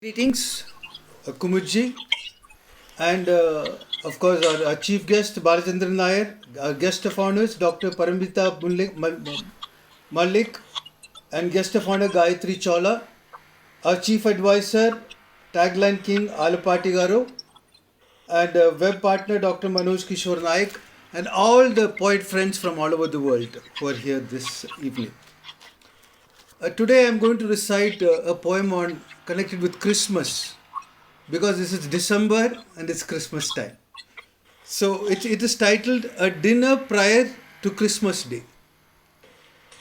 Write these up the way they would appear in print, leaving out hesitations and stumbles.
Greetings, Kumudji, and of course our chief guest Balachandran Nair, our guest of honors Dr. Paramita Malik, and guest of honor Gayatri Chola, our chief advisor Tagline King Alapati Garu, and web partner Dr. Manoj Kishore Naik, and all the poet friends from all over the world who are here this evening. Today I am going to recite a poem on connected with Christmas because this is December and it's Christmas time. So it is titled A Dinner Prior to Christmas Day.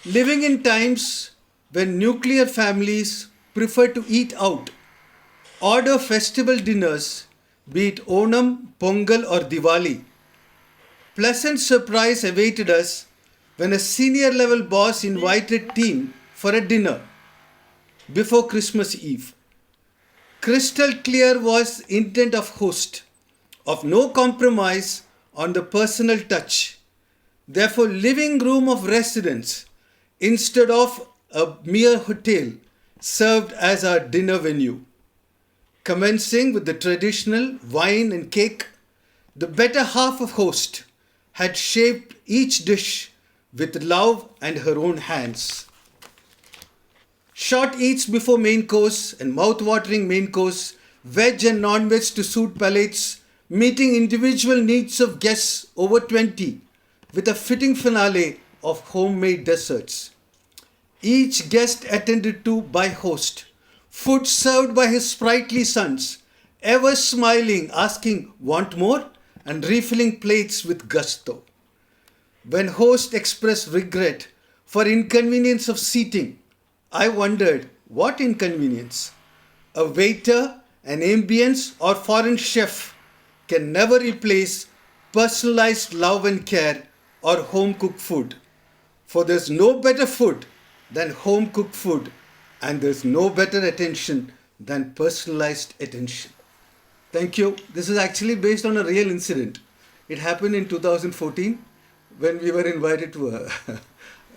Living in times when nuclear families prefer to eat out, order festival dinners, be it Onam, Pongal, or Diwali, pleasant surprise awaited us when a senior level boss invited team for a dinner before Christmas Eve. Crystal clear was intent of host, of no compromise on the personal touch. Therefore, living room of residence instead of a mere hotel served as our dinner venue. Commencing with the traditional wine and cake, the better half of host had shaped each dish with love and her own hands. Short eats before main course and mouth-watering main course, veg and non-veg to suit palates, meeting individual needs of guests over 20 with a fitting finale of homemade desserts. Each guest attended to by host, food served by his sprightly sons, ever smiling, asking, "Want more?" and refilling plates with gusto. When host expressed regret for inconvenience of seating, I wondered, what inconvenience? A waiter, an ambience, or foreign chef can never replace personalized love and care or home cooked food. For there's no better food than home cooked food, and there's no better attention than personalized attention. Thank you. This is actually based on a real incident. It happened in 2014 when we were invited to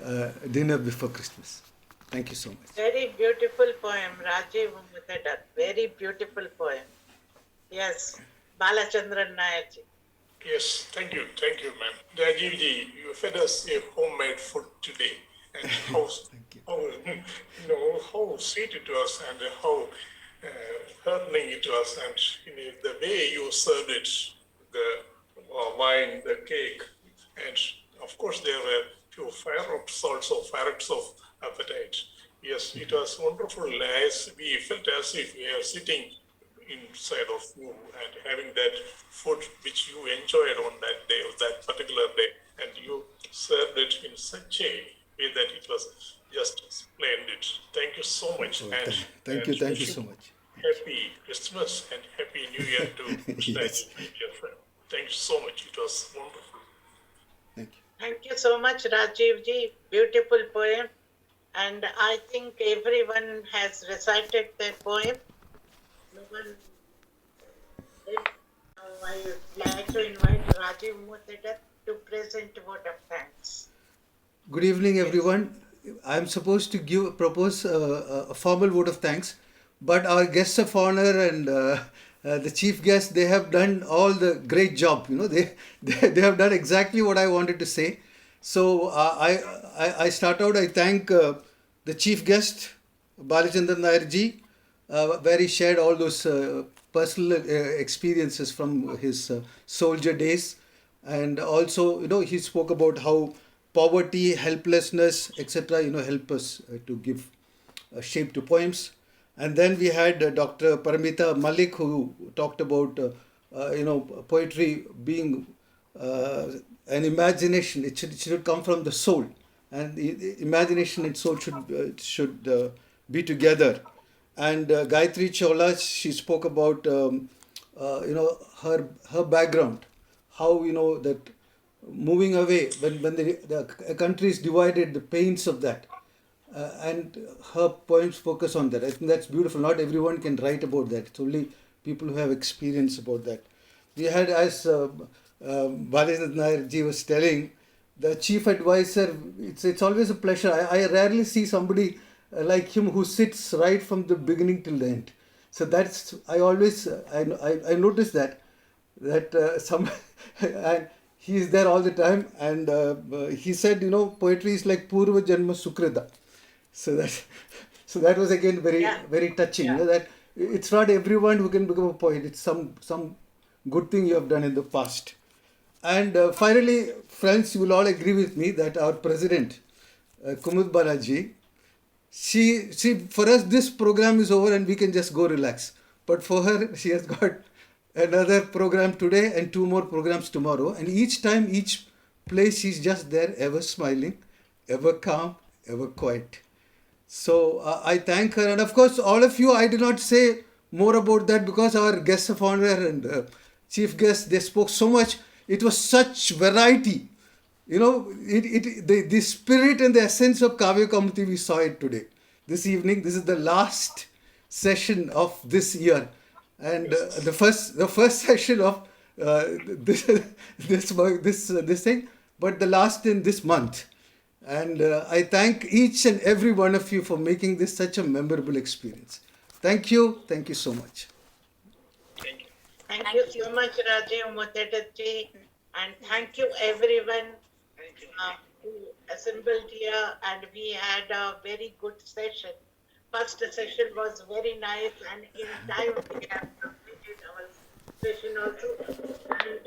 a dinner before Christmas. Thank you so much. Very beautiful poem, Rajiv Muthadat. Very beautiful poem. Yes, Balachandran Nairji. Yes, thank you, ma'am. Rajivji, you fed us a homemade food today, and how how sweet it was, and how heartening it was, and the way you served it, the wine, the cake, and of course there were few fire-ups also, fire-ups of appetite. Yes, it was wonderful. As we felt as if we are sitting inside of you and having that food which you enjoyed on that day, that particular day, and you served it in such a way that it was just splendid. Thank you so much. Thank you so much. Happy Christmas and Happy New Year to Yes. my dear friend. Thank you so much. It was wonderful. Thank you. Thank you so much, Rajivji. Beautiful poem. And I think everyone has recited their poem. No one did. Now I would like to invite Rajiv Muthadat to present a vote of thanks. Good evening, everyone. I'm supposed to propose a formal vote of thanks, but our guests of honor and the chief guest, they have done all the great job. They have done exactly what I wanted to say. So I start out. I thank the chief guest, Balachandran Nairji, where he shared all those personal experiences from his soldier days, and also he spoke about how poverty, helplessness, etc. Help us to give shape to poems. And then we had Dr. Paramita Malik, who talked about poetry being an imagination. It should come from the soul, and the imagination and soul should be together. And Gayatri Chola, she spoke about her background, how that moving away when the country is divided, the pains of that. And her poems focus on that. I think that's beautiful. Not everyone can write about that. It's only people who have experience about that. We had, as Balachandran Nairji was telling, the chief advisor. It's always a pleasure. I rarely see somebody like him who sits right from the beginning till the end. So that's I always I notice that some and he is there all the time, and he said, poetry is like Purva Janma Sukrita. So that so that was again very Yeah. very touching. Yeah. That it's not everyone who can become a poet. It's some good thing you have done in the past. And finally, friends, you will all agree with me that our president, Kumud Balaji, she for us this program is over and we can just go relax. But for her, she has got another program today and two more programs tomorrow. And each time, each place, she's just there, ever smiling, ever calm, ever quiet. So I thank her, and of course, all of you. I did not say more about that because our guest of honor and chief guest, they spoke so much. It was such variety. The spirit and the essence of Kavya Kamuti, we saw it today, this evening. This is the last session of this year, and the first session of this this thing, but the last in this month. And I thank each and every one of you for making this such a memorable experience. Thank you so much. Thank you so much, Rajiv Mutetaji, and thank you everyone who assembled here, and we had a very good session. First session was very nice, and in time we have completed our session also. And